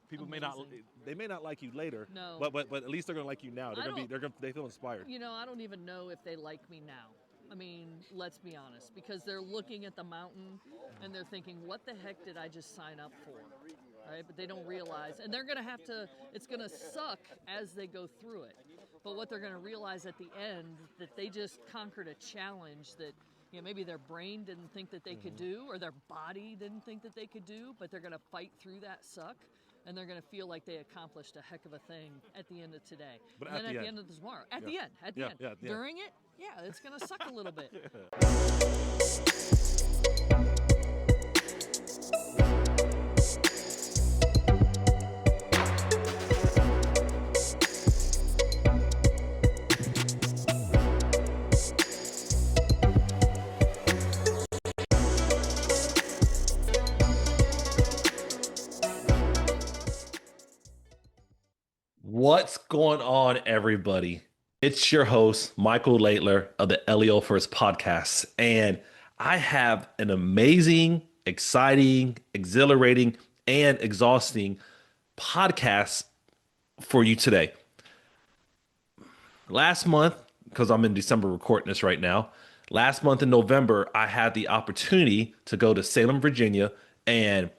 People Amazing. they may not like you later, No. but at least they're gonna like you now. I don't, They feel inspired. I don't even know if they like me now. I mean, let's be honest, because they're looking at the mountain and they're thinking, what the heck did I just sign up for? Right? But they don't realize, and they're going to have to, it's going to suck as they go through it. But what they're going to realize at the end, that they just conquered a challenge that, maybe their brain didn't think that they could do, or their body didn't think that they could do, but they're going to fight through that suck, and they're going to feel like they accomplished a heck of a thing at the end of today. But and at then the at the end. end of tomorrow. At Yeah. the end. At the Yeah, end. yeah, yeah. During it, it's going to suck a little bit. What's going on, everybody? It's your host, Michael Laidler of the Failure F.U.E.L.S podcast. And I have an amazing, exciting, exhilarating, and exhausting podcast for you today. Last month, because I'm in December recording this right now, last month in November, I had the opportunity to go to Salem, Virginia, and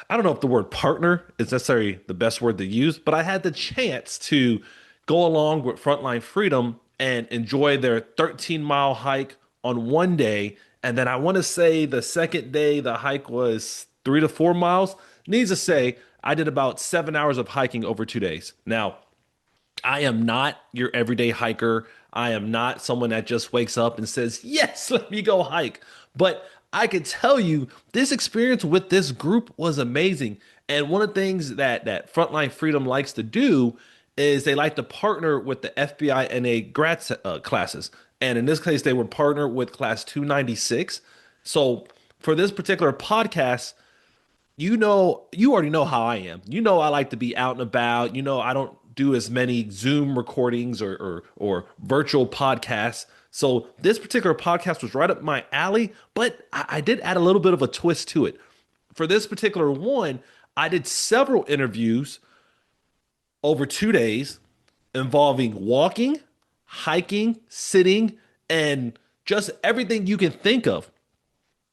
I don't know if the word partner is necessarily the best word to use, but I had the chance to go along with Frontline Freedom and enjoy their 13-mile hike on one day. And then I want to say the second day, the hike was 3 to 4 miles. Needs to say, I did about 7 hours of hiking over 2 days. Now, I am not your everyday hiker. I am not someone that just wakes up and says, yes, let me go hike. But I can tell you this experience with this group was amazing. And one of the things that Frontline Freedom likes to do is they like to partner with the FBINAA classes. And in this case, they were partnered with class 296. So for this particular podcast, you already know how I am. I like to be out and about. I don't do as many Zoom recordings or virtual podcasts. So this particular podcast was right up my alley, but I did add a little bit of a twist to it. For this particular one, I did several interviews over 2 days involving walking, hiking, sitting, and just everything you can think of.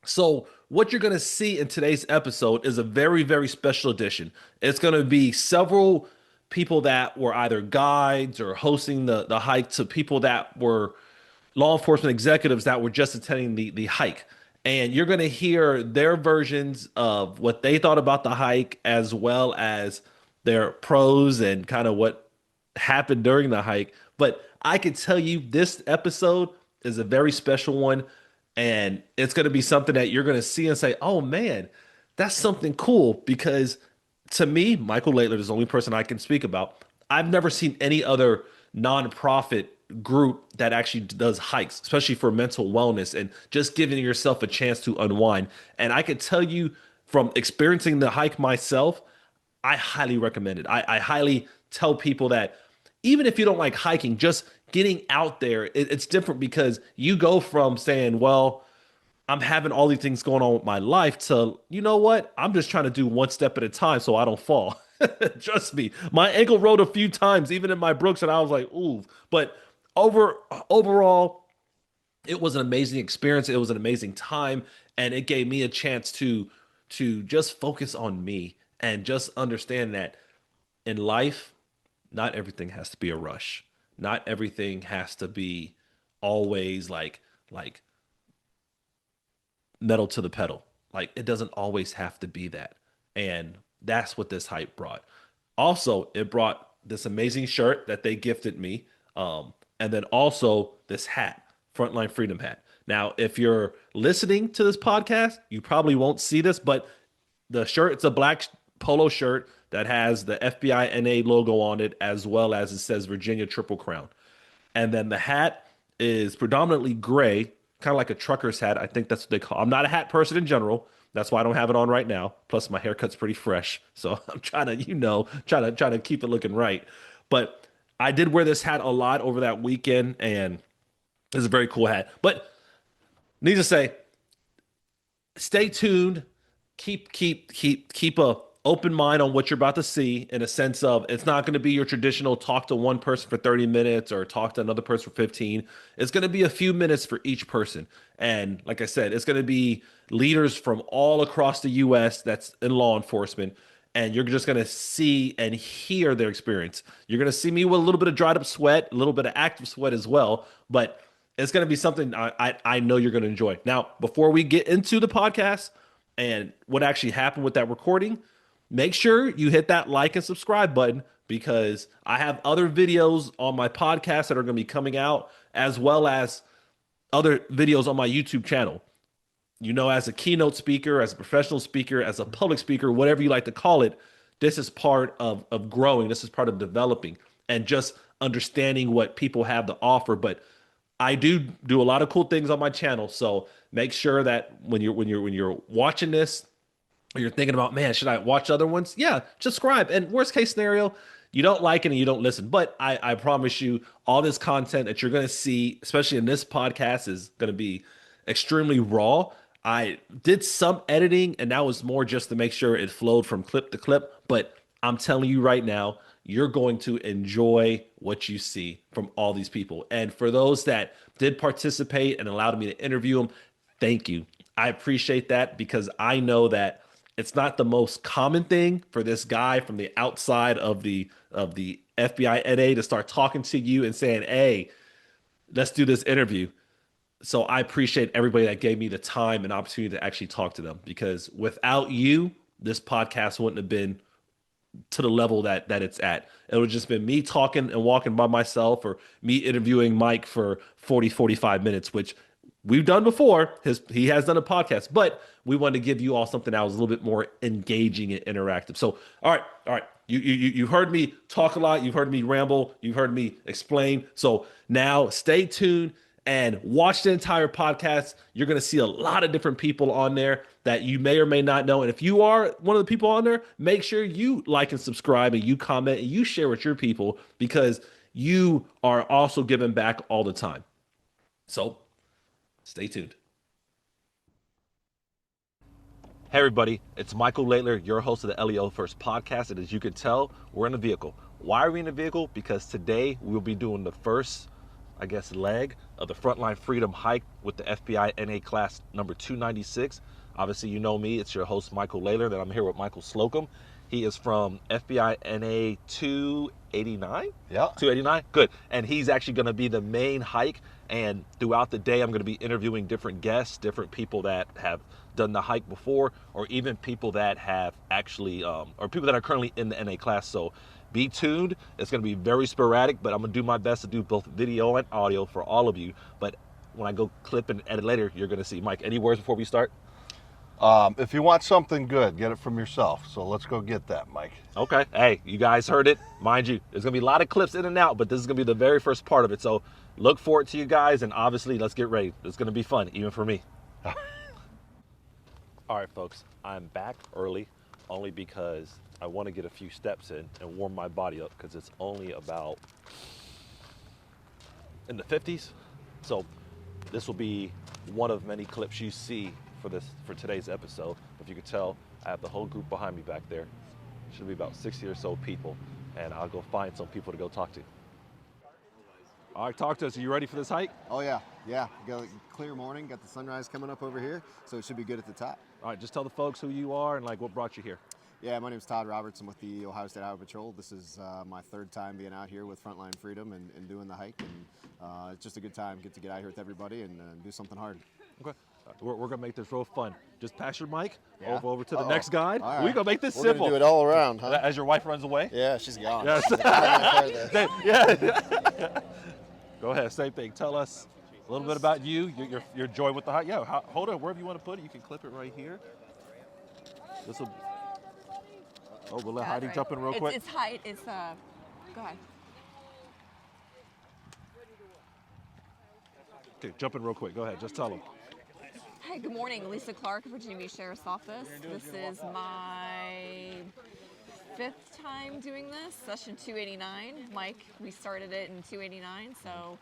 So, what you're going to see in today's episode is a very, very special edition. It's going to be several people that were either guides or hosting the hike, to people that were law enforcement executives that were just attending the hike. And you're going to hear their versions of what they thought about the hike, as well as their pros and kind of what happened during the hike. But I can tell you this episode is a very special one. And it's going to be something that you're going to see and say, oh man, that's something cool. Because to me, Michael Laidler is the only person I can speak about. I've never seen any other nonprofit group that actually does hikes, especially for mental wellness and just giving yourself a chance to unwind. And I can tell you from experiencing the hike myself, I highly recommend it. I highly tell people that even if you don't like hiking, just getting out there, it's different, because you go from saying, well, I'm having all these things going on with my life, to, you know what? I'm just trying to do one step at a time so I don't fall. Trust me, my ankle rolled a few times, even in my Brooks, and I was like, ooh. But overall, it was an amazing experience. It was an amazing time, and it gave me a chance to just focus on me and just understand that in life, not everything has to be a rush. Not everything has to be always like metal to the pedal. Like, it doesn't always have to be that. And that's what this hype brought. Also, it brought this amazing shirt that they gifted me. And then also this hat, Frontline Freedom hat. Now, if you're listening to this podcast, you probably won't see this, but the shirt, it's a black polo shirt that has the FBINA logo on it, as well as it says Virginia Triple Crown. And then the hat is predominantly gray, kind of like a trucker's hat. I think that's what they call it. I'm not a hat person in general. That's why I don't have it on right now. Plus, my haircut's pretty fresh, so I'm trying to, trying to keep it looking right. But I did wear this hat a lot over that weekend, and it's a very cool hat. But needless to say, stay tuned. Keep open mind on what you're about to see, in a sense of it's not going to be your traditional talk to one person for 30 minutes or talk to another person for 15. It's going to be a few minutes for each person. And like I said, it's going to be leaders from all across the US that's in law enforcement. And you're just going to see and hear their experience. You're going to see me with a little bit of dried up sweat, a little bit of active sweat as well. But it's going to be something I know you're going to enjoy. Now, before we get into the podcast and what actually happened with that recording, make sure you hit that like and subscribe button, because I have other videos on my podcast that are going to be coming out, as well as other videos on my YouTube channel. You know, as a keynote speaker, as a professional speaker, as a public speaker, whatever you like to call it, this is part of growing. This is part of developing and just understanding what people have to offer. But I do a lot of cool things on my channel. So make sure that when you're watching this, or you're thinking about, man, should I watch other ones? Yeah, subscribe. And worst case scenario, you don't like it and you don't listen. But I promise you, all this content that you're going to see, especially in this podcast, is going to be extremely raw. I did some editing, and that was more just to make sure it flowed from clip to clip. But I'm telling you right now, you're going to enjoy what you see from all these people. And for those that did participate and allowed me to interview them, thank you. I appreciate that, because I know that it's not the most common thing for this guy from the outside of the FBINAA to start talking to you and saying, hey, let's do this interview. So I appreciate everybody that gave me the time and opportunity to actually talk to them, because without you, this podcast wouldn't have been to the level that it's at. It would have just been me talking and walking by myself, or me interviewing Mike for 45 minutes, which we've done before. He has done a podcast, but we wanted to give you all something that was a little bit more engaging and interactive. So, all right. You've heard me talk a lot. You've heard me ramble. You've heard me explain. So now stay tuned and watch the entire podcast. You're going to see a lot of different people on there that you may or may not know. And if you are one of the people on there, make sure you like and subscribe, and you comment and you share with your people, because you are also giving back all the time. So stay tuned. Hey everybody, it's Michael Laidler, your host of the LEO First podcast. And as you can tell, we're in a vehicle. Why are we in a vehicle? Because today we'll be doing the first, leg of the Frontline Freedom Hike with the FBINAA class number 296. Obviously, you know me, it's your host, Michael Laidler, that I'm here with Michael Slocum. He is from FBINAA 289? Yeah. 289? Good. And he's actually going to be the main hike. And throughout the day, I'm going to be interviewing different guests, different people that have done the hike before, or even people that have actually, or people that are currently in the NA class. So be tuned. It's going to be very sporadic, but I'm going to do my best to do both video and audio for all of you. But when I go clip and edit later, you're going to see. Mike, any words before we start? If you want something good, get it from yourself. So let's go get that, Mike. Okay. Hey, you guys heard it. Mind you, there's going to be a lot of clips in and out, but this is going to be the very first part of it. So look forward to you guys, and obviously, let's get ready. It's going to be fun, even for me. All right, folks, I'm back early only because I want to get a few steps in and warm my body up, because it's only about in the 50s. So this will be one of many clips you see for today's episode. If you could tell, I have the whole group behind me back there. Should be about 60 or so people, and I'll go find some people to go talk to. All right, talk to us. Are you ready for this hike? Oh yeah. Got a clear morning, got the sunrise coming up over here, so it should be good at the top. All right, just tell the folks who you are and what brought you here. Yeah, my name is Todd Roberts. I'm with the Ohio State Highway Patrol. This is my third time being out here with Frontline Freedom and doing the hike, and it's just a good time. Get to get out here with everybody and do something hard. Okay. We're going to make this real fun. Just pass your mic over to the Uh-oh. next guy. All right. We're going to make this We're simple. We're going to do it all around, huh? As your wife runs away? Yeah, she's gone. Yes. Yeah. Go ahead, same thing. Tell us a little bit about you, your joy with the hike. Yeah, hold it wherever you want to put it. You can clip it right here. This will. Oh, we'll let Heidi jump in real quick. It's height. It's go ahead. Okay, jump in real quick. Go ahead. Just tell them. Hi, good morning. Lisa Clark, Virginia Beach Sheriff's Office. This is my 5th time doing this, session 289. Mike, we started it in 289, so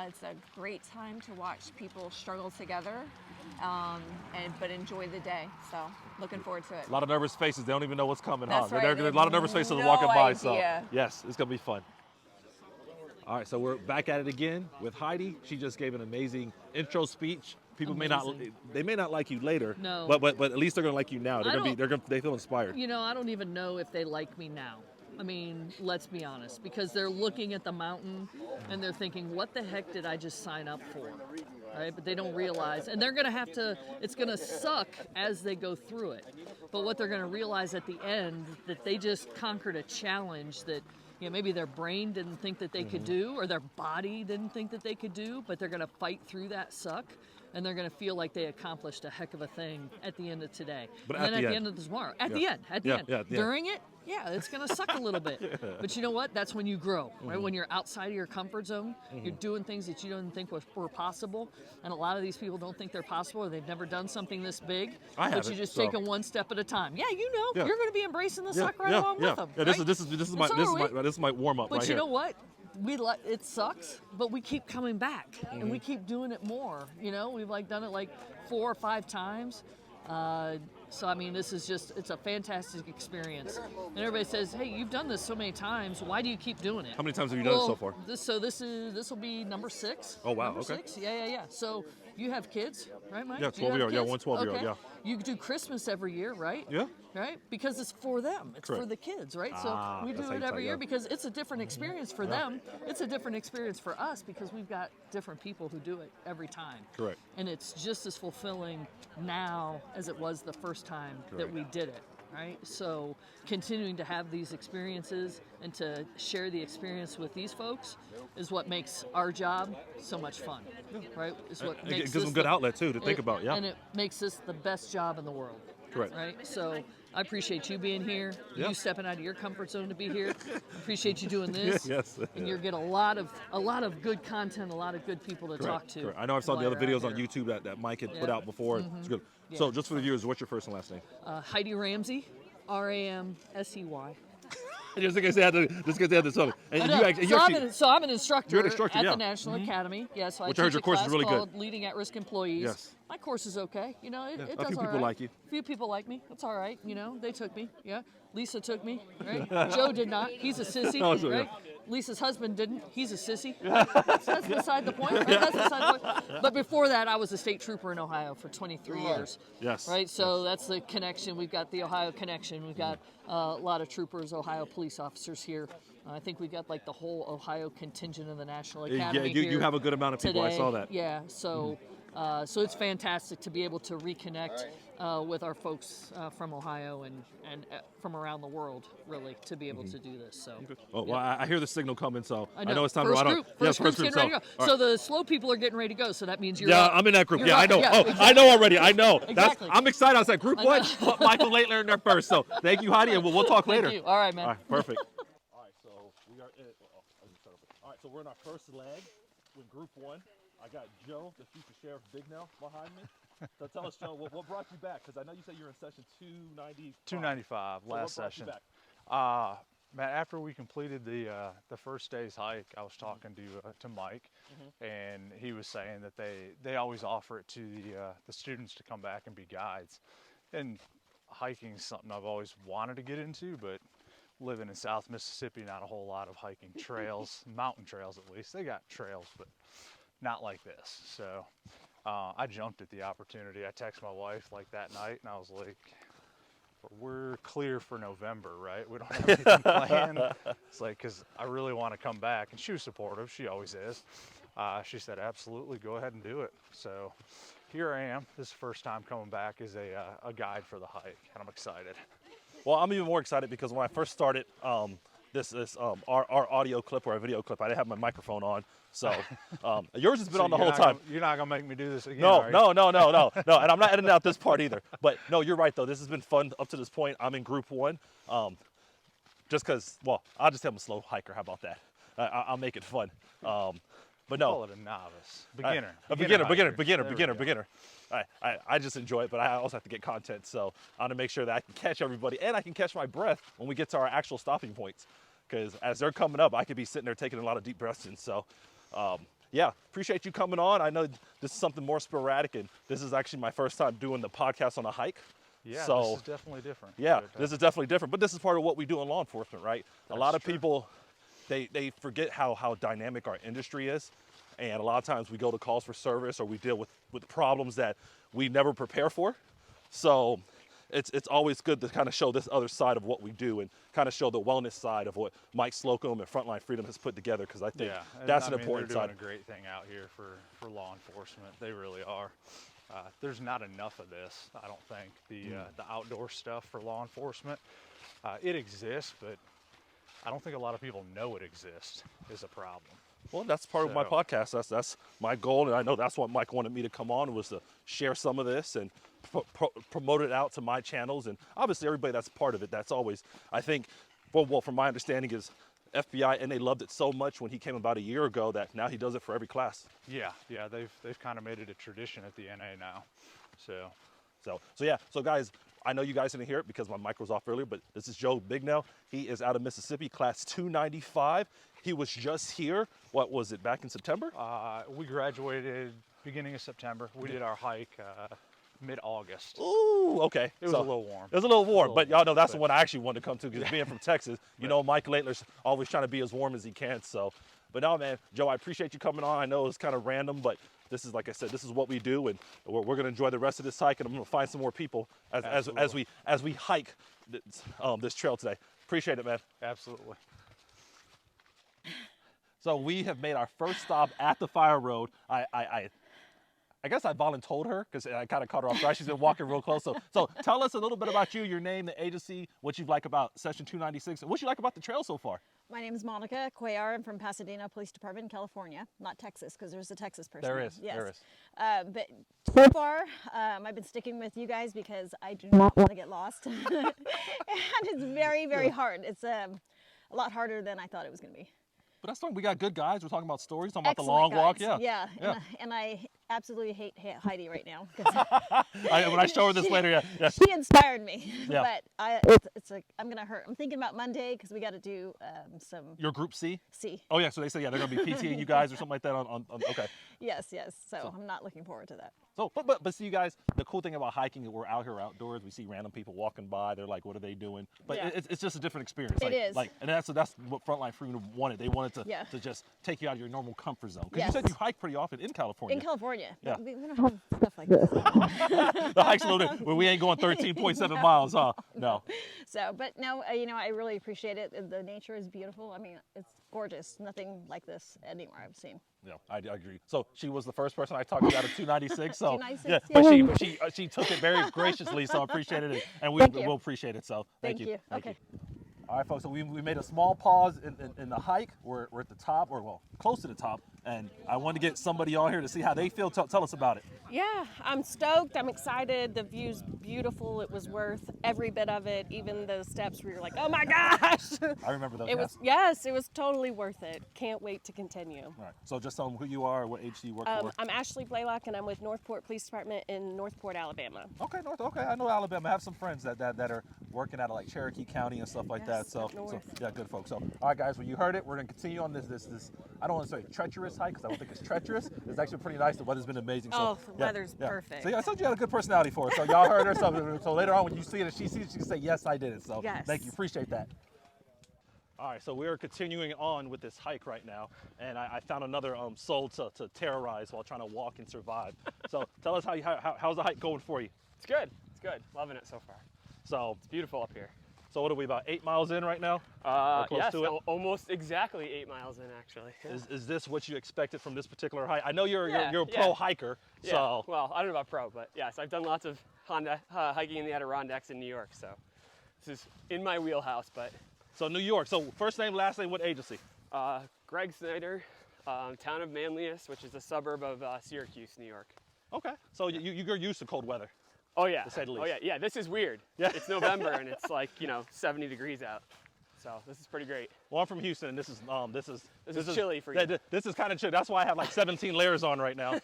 it's a great time to watch people struggle together but enjoy the day. So looking forward to it. A lot of nervous faces. They don't even know what's coming. That's Huh? right. There's a lot of nervous faces No walking by. So idea. yes, it's gonna be fun. All right, so we're back at it again with Heidi. She just gave an amazing intro speech. People may not like you later. No. But at least they're gonna like you now. They feel inspired. You know, I don't even know if they like me now. I mean, let's be honest, because they're looking at the mountain and they're thinking, what the heck did I just sign up for? Right? But they don't realize, and they're going to have to, it's going to suck as they go through it. But what they're going to realize at the end, that they just conquered a challenge that, you know, maybe their brain didn't think that they could do, or their body didn't think that they could do, but they're going to fight through that suck. And they're going to feel like they accomplished a heck of a thing at the end of today. But and at then the at the end. end of tomorrow. At the end. During it, yeah, it's going to suck a little bit. But you know what? That's when you grow, right? When you're outside of your comfort zone, you're doing things that you didn't think were possible. And a lot of these people don't think they're possible, or they've never done something this big. But you just take it one step at a time. Yeah, you know, you're going to be embracing the suck right along with them. Yeah, right? this is my warm up. But right you here. know what? It sucks, but we keep coming back and we keep doing it more. You know, we've done it 4 or 5 times. So I mean, this is it's a fantastic experience. And everybody says, "Hey, you've done this so many times. Why do you keep doing it?" How many times have you done it so far? This will be number 6. Oh wow, Number okay. 6. Yeah. So you have kids, right, Mike? Yeah, Do you have 12-year-old. Yeah, kids? one 12-year-old. Okay. Yeah. You do Christmas every year, right? Yeah. Right? Because it's for them. It's for Correct. the kids, right? So we that's do how it you every tie year up. because it's a different experience for them. It's a different experience for us because we've got different people who do it every time. Correct. And it's just as fulfilling now as it was the first time that we did it, right? So continuing to have these experiences and to share the experience with these folks is what makes our job so much fun, right? Is what It makes gives them good outlet too to think about. Yeah. And it makes this the best job in the world. Correct. Right? So I appreciate you being here, you stepping out of your comfort zone to be here. Appreciate you doing this. Yes. And you'll get a lot of good content, a lot of good people to talk to. Correct. I know I've saw the while other you're out videos on here. YouTube that Mike had put out before. It's good. Yeah. So just for the viewers, what's your first and last name? Heidi Ramsey, Ramsey. Just in case they had this on. And I you know. actually, So I'm an instructor, You're an instructor, at yeah. the National Academy. Yeah, so Which I I heard teach your a course is class really good. called Leading At-Risk Employees. Yes. My course is okay. You know, it A does few all people right. like you. A few people like me. It's all right. You know, they took me. Yeah. Lisa took me. Right. Joe did not. He's a sissy. No, it's okay. Right. Lisa's husband didn't. He's a sissy. That's beside the point. Right? That's beside the point. But before that, I was a state trooper in Ohio for 23 years. Yes. Right. So that's the connection. We've got the Ohio connection. We've got a lot of troopers, Ohio police officers here. I think we got the whole Ohio contingent of the National Academy. Yeah, you here have a good amount of people. today. I saw that. Yeah. So, so it's fantastic to be able to reconnect with our folks from Ohio and from around the world, really, to be able to do this. So. Oh, well, I hear the signal coming, so I know it's time First to run group, out. First group's group. getting ready to go. All So right. the slow people are getting ready to go. So that means you're Yeah, up. I'm in that group. You're Yeah, I up. know. Yeah, Oh, exactly. I know already. I know. Exactly. I'm excited. I was like, Group I 1, know. put Michael Laidler in there first. So thank you, Heidi, and we'll talk later. Thank you. All right, man. All right, perfect. All right, so we are in. All right, so we're in our first leg with Group 1. I got Joe, the future Sheriff Bignell, behind me. So tell us, Joe, what brought you back? Because I know you said you're in session 295. 295 So last what brought you session. back? Matt, after we completed the first day's hike, I was talking to Mike, and he was saying that they always offer it to the students to come back and be guides. And hiking is something I've always wanted to get into, but living in South Mississippi, not a whole lot of hiking trails, mountain trails at least. They got trails, but not like this. So I jumped at the opportunity. I texted my wife that night, and I was like, we're clear for November, right? We don't have anything planned. It's because I really want to come back. And she was supportive. She always is. She said, absolutely, go ahead and do it. So here I am. This is the first time coming back as a guide for the hike, and I'm excited. Well, I'm even more excited because when I first started our audio clip or our video clip, I didn't have my microphone on. So yours has been on the whole time. You're not going to make me do this again, No, are you? no. And I'm not editing out this part either. But no, you're right, though. This has been fun up to this point. I'm in Group 1. Just because, well, I'll just tell them a slow hiker. How about that? I'll make it fun. But no. Call it a novice. Beginner. Beginner. I just enjoy it, but I also have to get content. So I want to make sure that I can catch everybody and I can catch my breath when we get to our actual stopping points. Because as they're coming up, I could be sitting there taking a lot of deep breaths in. So yeah, appreciate you coming on. I know this is something more sporadic, and this is actually my first time doing the podcast on a hike. Yeah, so, this is definitely different. Yeah, But, this is definitely different, but this is part of what we do in law enforcement, right? A lot of true. people, they forget how dynamic our industry is, and a lot of times we go to calls for service or we deal with problems that we never prepare for. So it's always good to kind of show this other side of what we do and kind of show the wellness side of what Mike Slocum and Frontline Freedom has put together, because I think yeah, and that's an I mean, important they're side. doing a great thing out here for law enforcement. They really are. There's not enough of this, I don't think. The outdoor stuff for law enforcement, it exists, but I don't think a lot of people know it exists is a problem. Well, that's part of my podcast. That's my goal, and I know that's what Mike wanted me to come on, was to share some of this and promote it out to my channels, and obviously everybody that's part of it. That's always, I think, well, from my understanding is FBI, and they loved it so much when he came about a year ago that now he does it for every class. Yeah, they've kind of made it a tradition at the NA now. So yeah. So guys, I know you guys didn't hear it because my mic was off earlier, but this is Joe Bignell. He is out of Mississippi, class 295. He was just here. What was it, back in September? We graduated beginning of September. We did our hike mid-August. Ooh, okay. It was a little warm. It was a little warm, but y'all know that's the one I actually wanted to come to, because being from Texas, you know, Mike Laidler's always trying to be as warm as he can. So, but no, man, Joe, I appreciate you coming on. I know it's kind of random, but this is, like I said, this is what we do, and we're going to enjoy the rest of this hike, and I'm going to find some more people as we hike this trail today. Appreciate it, man. Absolutely. So we have made our first stop at the fire road. I guess I voluntold her because I kind of caught her off guard. She's been walking real close. So tell us a little bit about you, your name, the agency, what you like about Session 296, and what you like about the trail so far. My name is Monica Cuellar. I'm from Pasadena Police Department, California. Not Texas, because there's a Texas person. There is. Yes. There is. But so far, I've been sticking with you guys because I do not want to get lost. And it's very, very hard. It's a lot harder than I thought it was going to be. But that's fine. We got good guys. We're talking about stories, talking Excellent about the long guys. walk. Yeah. Yeah. And I absolutely hate Heidi right now. When I show her this later, yeah. She inspired me. Yeah. But it's like, I'm going to hurt. I'm thinking about Monday because we got to do some. Your group C? C. Oh, yeah. So they say, yeah, they're going to be PTing you guys or something like that on okay. Yes. So I'm not looking forward to that. So, but see, you guys, the cool thing about hiking is we're out here outdoors. We see random people walking by. They're like, what are they doing? But Yeah. it's just a different experience. It is. And that's what Frontline Freedom wanted. They wanted to just take you out of your normal comfort zone. Because you said you hike pretty often in California. In California. Yeah. We don't have stuff like this. The hike's a little bit, where we ain't going 13.7 miles, huh? No. So, but no, I really appreciate it. The nature is beautiful. I mean, it's gorgeous. Nothing like this anywhere I've seen. Yeah, I agree. So she was the first person I talked to out of 296. So 296, yeah, but she took it very graciously. So I appreciated it, and we'll appreciate it. So thank you. Okay. All right, folks. So we made a small pause in the hike. We're at the top, or well, close to the top, and I wanted to get somebody on here to see how they feel. Tell us about it. Yeah, I'm stoked. I'm excited. The view's beautiful. It was worth every bit of it. Even the steps where you're like, oh my gosh. I remember those. It was totally worth it. Can't wait to continue. All right. So just tell them who you are, what agency you work for. I'm Ashley Blaylock, and I'm with Northport Police Department in Northport, Alabama. Okay, I know Alabama. I have some friends that are working out of like Cherokee County and stuff like that. So yeah, good folks. So all right, guys. Well, you heard it. We're gonna continue on this. I don't want to say treacherous hike because I don't think it's treacherous. It's actually pretty nice. The weather's been amazing. So, the weather's perfect. So yeah, I said you had a good personality for it. So y'all heard her. So later on when you see it, if she sees it, she can say, yes, I did it. So yes. Thank you. Appreciate that. All right, so we are continuing on with this hike right now, and I found another soul to terrorize while trying to walk and survive. So tell us how's the hike going for you? It's good. It's good. Loving it so far. So it's beautiful up here. So what are we, about 8 miles in right now? Yes, almost exactly 8 miles in, actually. Yeah. Is this what you expected from this particular hike? I know you're a pro hiker. Yeah. So well, I don't know about pro, but yes, I've done lots of hiking in the Adirondacks in New York, so this is in my wheelhouse. But so New York. So first name, last name, what agency? Greg Snyder, town of Manlius, which is a suburb of Syracuse, New York. Okay. So you're used to cold weather. Oh yeah. To say the least. Oh yeah. Yeah. This is weird. Yeah. It's November and it's like 70 degrees out. So this is pretty great. Well, I'm from Houston, and this is chilly for you. This is kind of chilly. That's why I have like 17 layers on right now.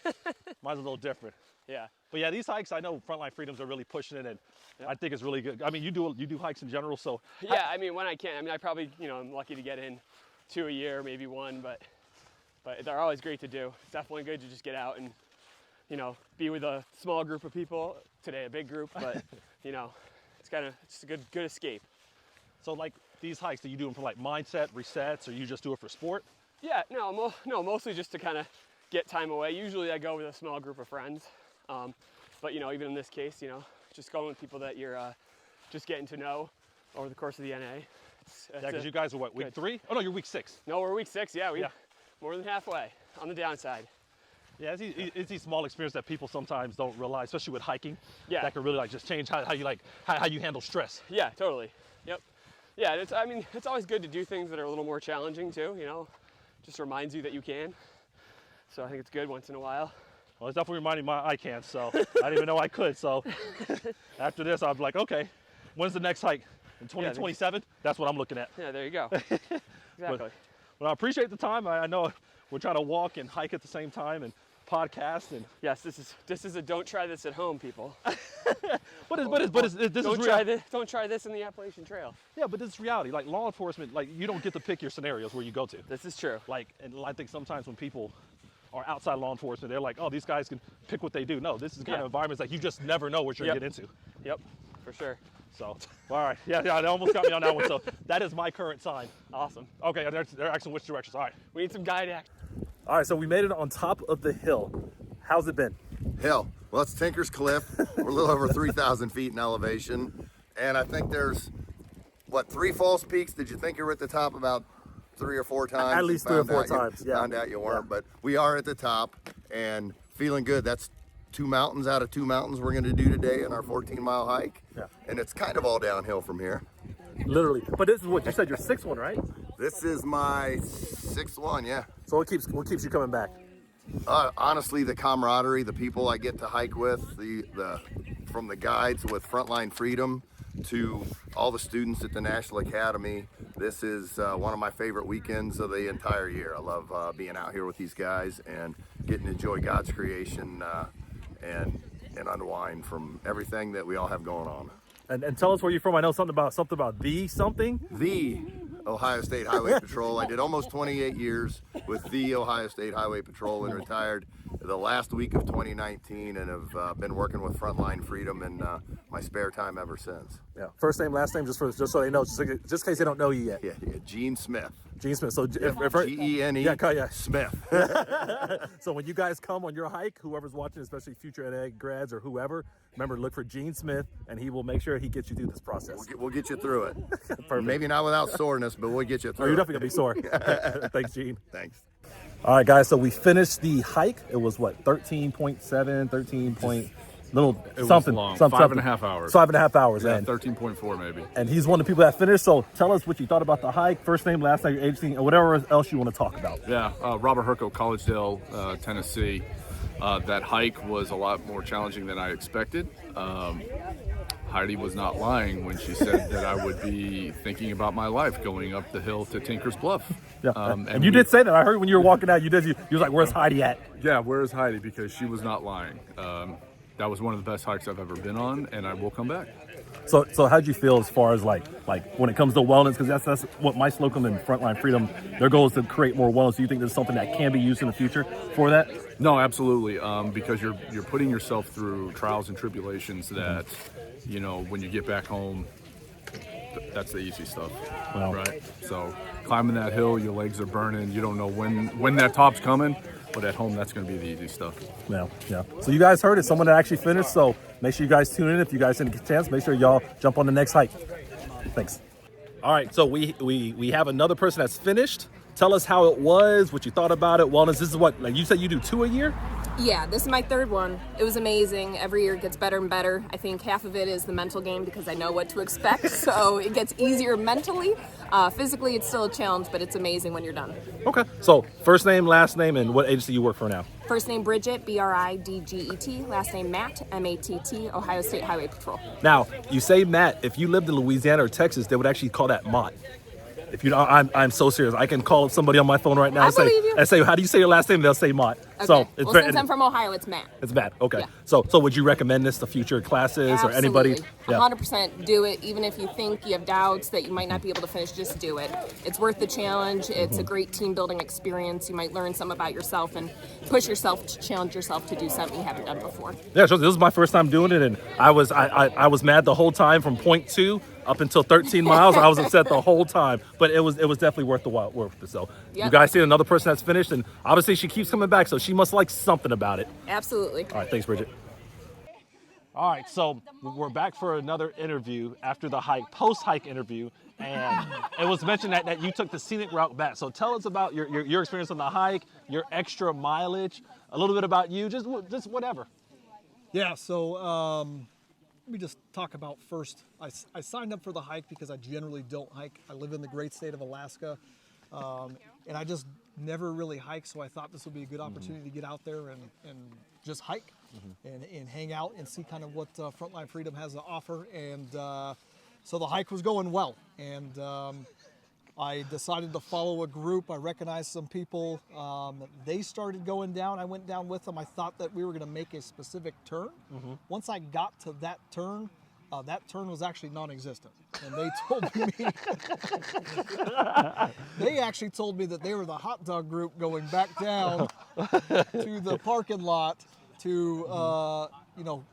Mine's a little different. Yeah. But yeah, these hikes, I know Frontline Freedoms are really pushing it, and I think it's really good. I mean, you do hikes in general, so. Yeah, I mean, when I can. I mean, I probably, I'm lucky to get in 2 a year, maybe 1, but but they're always great to do. It's definitely good to just get out and, you know, be with a small group of people. Today, a big group, but you know, it's a good escape. So like these hikes, do you do them for like mindset, resets, or you just do it for sport? Yeah, no, mostly just to kind of get time away. Usually I go with a small group of friends, but you know, even in this case, you know, just going with people that you're just getting to know over the course of the NA. Yeah, because you guys are what, week 3? Oh no, you're week 6. No, we're week 6. Yeah, we're more than halfway on the downside. Yeah, it's these small experiences that people sometimes don't realize, especially with hiking. Yeah. That can really like just change how you handle stress. Yeah, totally. Yep. Yeah, it's always good to do things that are a little more challenging too. You know, just reminds you that you can. So I think it's good once in a while. Well, it's definitely reminding me I can't. So I didn't even know I could. So after this, I'm like, okay, when's the next hike? In 2027? That's what I'm looking at. Yeah, there you go. Exactly. But I appreciate the time. I know we're trying to walk and hike at the same time and podcast and yes, this is a don't try this at home, people. Don't try this in the Appalachian Trail. Yeah, but this is reality. Like law enforcement, like you don't get to pick your scenarios where you go to. This is true. Like, and I think sometimes when people are outside law enforcement, they're like, oh, these guys can pick what they do. No, this is the kind of environments like you just never know what you're gonna get into. Yep, for sure. So, all right, yeah, it almost got me on that one. So that is my current sign. Awesome. Okay, they're actually which directions? All right. We need some guide action. All right, so we made it on top of the hill. How's it been? Hill. Well, it's Tinker's Cliff. We're a little over 3,000 feet in elevation. And I think there's, what, 3 false peaks? Did you think you were at the top about 3 or 4 times? At least 3 or 4 times, yeah. Found out you weren't, but we are at the top and feeling good. That's 2 mountains out of 2 mountains we're gonna do today in our 14-mile hike. Yeah. And it's kind of all downhill from here. Literally. But this is what you said, your 6th one, right? This is my 6th one, yeah. So what keeps you coming back? Honestly, the camaraderie, the people I get to hike with, from the guides with Frontline Freedom to all the students at the National Academy. This is one of my favorite weekends of the entire year. I love being out here with these guys and getting to enjoy God's creation and unwind from everything that we all have going on. And tell us where you're from. I know something about the Ohio State Highway Patrol. I did almost 28 years with the Ohio State Highway Patrol and retired the last week of 2019 and have been working with Frontline Freedom in my spare time ever since. Yeah. First name, last name, just so they know, just in case they don't know you yet. Yeah. Gene Smith. Gene Smith. So Gene Smith. So when you guys come on your hike, whoever's watching, especially future NA grads or whoever, remember to look for Gene Smith, and he will make sure he gets you through this process. We'll get you through it. Perfect. Maybe not without soreness, but we'll get you through. You're definitely gonna be sore. Thanks, Gene. Thanks. All right, guys. So we finished the hike. It was what, 13.7, 13 point. Little it something, was long. something. 5.5 hours. 5.5 hours. Yeah, and 13.4 maybe. And he's one of the people that finished. So tell us what you thought about the hike. First name, last name, your age, and whatever else you want to talk about. Yeah, Robert Herco, Collegedale, Tennessee. That hike was a lot more challenging than I expected. Heidi was not lying when she said that I would be thinking about my life going up the hill to Tinker's Bluff. Yeah. And you did say that. I heard when you were walking out, you was like, "Where's Heidi at?" Yeah, where's Heidi? Because she was not lying. That was one of the best hikes I've ever been on, and I will come back. So how'd you feel as far as like when it comes to wellness? Because that's what my Slocum and Frontline Freedom, their goal is to create more wellness. Do you think there's something that can be used in the future for that? No, absolutely. Because you're putting yourself through trials and tribulations that, you know, when you get back home, that's the easy stuff, right? So climbing that hill, your legs are burning. You don't know when that top's coming. But at home, that's going to be the easy stuff. Yeah. So you guys heard it. Someone that actually finished. So make sure you guys tune in. If you guys didn't get a chance, make sure y'all jump on the next hike. Thanks. All right. So we have another person that's finished. Tell us how it was, what you thought about it. Wellness. This is what, like you said, you do 2 a year? Yeah, this is my 3rd one. It was amazing. Every year it gets better and better. I think half of it is the mental game because I know what to expect. So it gets easier mentally. Physically, it's still a challenge, but it's amazing when you're done. Okay. So first name, last name, and what agency you work for now? First name Bridget, Bridget. Last name Matt, Matt, Ohio State Highway Patrol. Now, you say Matt. If you lived in Louisiana or Texas, they would actually call that Mott. if you don't, I'm so serious. I can call somebody on my phone right now I believe you. and say, how do you say your last name? They'll say Mott. Okay. So it's well, very, since I'm from Ohio, it's Matt. it's bad. Okay. Yeah. So would you recommend this to future classes Absolutely. or anybody? Yeah. 100% do it. Even if you think you have doubts that you might not be able to finish, just do it. It's worth the challenge. It's a great team building experience. You might learn some about yourself and push yourself to challenge yourself to do something you haven't done before. Yeah, so this is my first time doing it, and I was mad the whole time from point 2 up until 13 miles. I was upset the whole time, but it was definitely worth it. So Yep. you guys see another person that's finished, and obviously she keeps coming back, so she must like something about it. Absolutely. All right, thanks, Bridget. All right, so we're back for another interview after the hike, post-hike interview, and it was mentioned that you took the scenic route back. So tell us about your experience on the hike, your extra mileage, a little bit about you, just whatever. Yeah, so let me just talk about first. I signed up for the hike because I generally don't hike. I live in the great state of Alaska, and I just never really hike, so I thought this would be a good opportunity to get out there and just hike and hang out and see kind of what Frontline Freedom has to offer. And so the hike was going well, and I decided to follow a group. I recognized some people. They started going down. I went down with them. I thought that we were going to make a specific turn. Once I got to that turn was actually non-existent. And they told me, they actually told me that they were the hot dog group going back down to the parking lot to,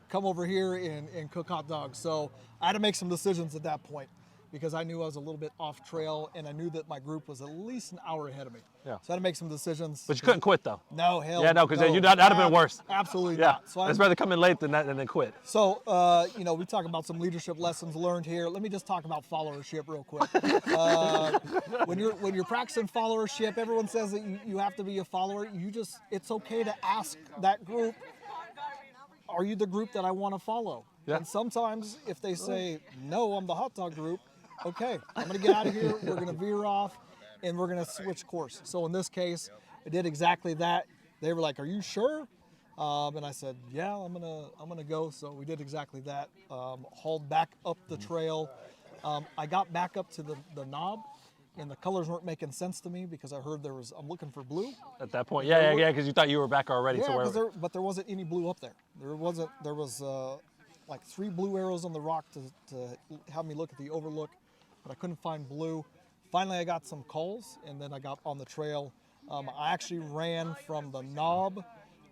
come over here and cook hot dogs. So I had to make some decisions at that point, because I knew I was a little bit off trail, and I knew that my group was at least an hour ahead of me. Yeah. So I had to make some decisions. But you couldn't quit, though. No, hell yeah, no, because that'd have been worse. Absolutely Yeah, not. So it's rather come in late than then quit. So, we talk about some leadership lessons learned here. Let me just talk about followership real quick. When you're practicing followership, everyone says that you have to be a follower. It's okay to ask that group, are you the group that I want to follow? Yeah. And sometimes if they say, no, I'm the hot dog group, okay, I'm going to get out of here, we're going to veer off, and we're going to switch course. So in this case, I did exactly that. They were like, are you sure? And I said, yeah, I'm gonna go. So we did exactly that. Hauled back up the trail. I got back up to the knob, and the colors weren't making sense to me because I heard I'm looking for blue. At that point, yeah, because you thought you were back already. Yeah, but there wasn't any blue up there. There was like 3 blue arrows on the rock to have me look at the overlook, but I couldn't find blue. Finally, I got some calls, and then I got on the trail. I actually ran from the knob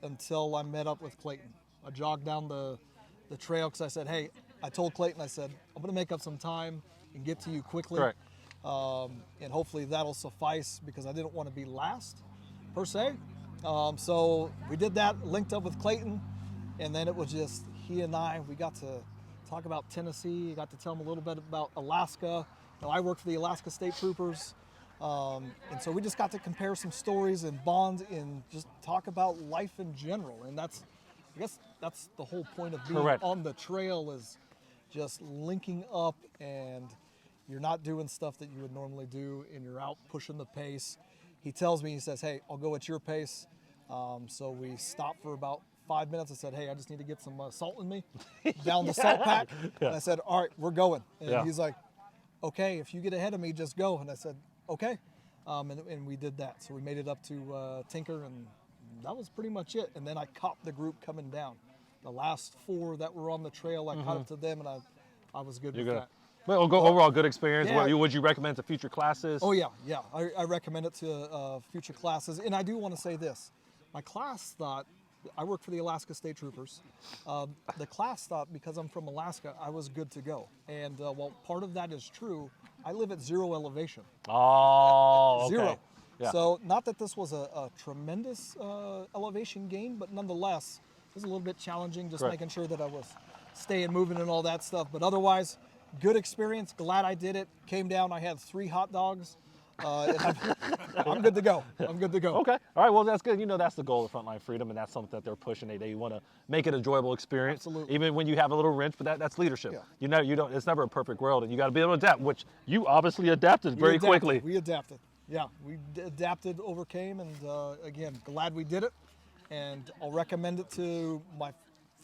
until I met up with Clayton. I jogged down the trail because I said, hey, I told Clayton, I said, I'm going to make up some time and get to you quickly. Correct. And hopefully that'll suffice, because I didn't want to be last, per se. So we did that, linked up with Clayton, and then it was just he and I. We got to talk about Tennessee. I got to tell him a little bit about Alaska. I work for the Alaska State Troopers. And so we just got to compare some stories and bond and just talk about life in general. And I guess that's the whole point of being Correct. on the trail, is just linking up, and you're not doing stuff that you would normally do, and you're out pushing the pace. He tells me, he says, hey, I'll go at your pace. So we stopped for about 5 minutes. I said, hey, I just need to get some salt in me down the salt pack. Yeah. And I said, all right, we're going. And Yeah. he's like, okay, if you get ahead of me, just go. And I said, okay. And we did that. So we made it up to Tinker, and that was pretty much it. And then I caught the group coming down. The last 4 that were on the trail, I caught up to them, and I was good with that. Well, overall, good experience. Yeah. Would you recommend to future classes? Oh, yeah. I recommend it to future classes. And I do want to say this. My class thought, I work for the Alaska State Troopers. The class thought, because I'm from Alaska, I was good to go. And while part of that is true, I live at 0 elevation. Oh, okay. 0. Yeah. So not that this was a tremendous elevation gain, but nonetheless, it was a little bit challenging, just Correct. making sure that I was staying moving and all that stuff. But otherwise, good experience. Glad I did it. Came down, I had 3 hot dogs. And I'm good to go. I'm good to go. Okay. All right. Well, that's good. That's the goal of Frontline Freedom, and that's something that they're pushing. They want to make it an enjoyable experience. Absolutely. Even when you have a little wrench, but that's leadership. Yeah. You don't. It's never a perfect world, and you got to be able to adapt, which you obviously adapted very quickly. We adapted. Yeah, we adapted, overcame, and again, glad we did it. And I'll recommend it to my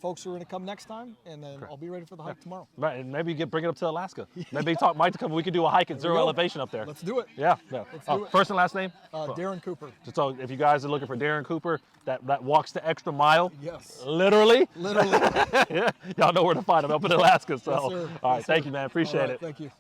folks are going to come next time, and then I'll be ready for the hike tomorrow. Right, and maybe bring it up to Alaska. Maybe talk Mike to come. We could do a hike at zero elevation up there. Let's do it. Yeah. Let's do it. First and last name? Darren Cooper. So if you guys are looking for Darren Cooper, that walks the extra mile. Yes. Literally. Literally. Yeah. Y'all know where to find him up in Alaska. So, Yes, sir. all right, Yes, thank sir. you, man. Appreciate All right, it. Thank you.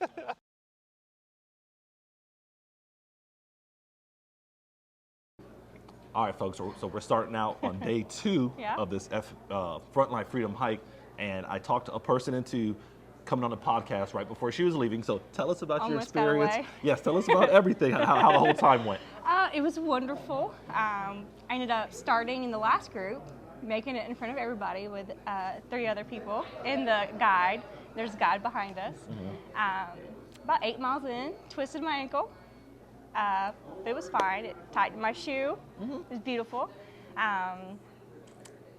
All right, folks, so we're starting out on day 2 Yeah. of this Frontline Freedom Hike, and I talked a person into coming on the podcast right before she was leaving. So tell us about your Almost got experience. away. Yes, tell us about everything, how the whole time went. It was wonderful. I ended up starting in the last group, making it in front of everybody with 3 other people in the guide. There's a guide behind us. About 8 miles in, twisted my ankle. It was fine. It tightened my shoe. It was beautiful. And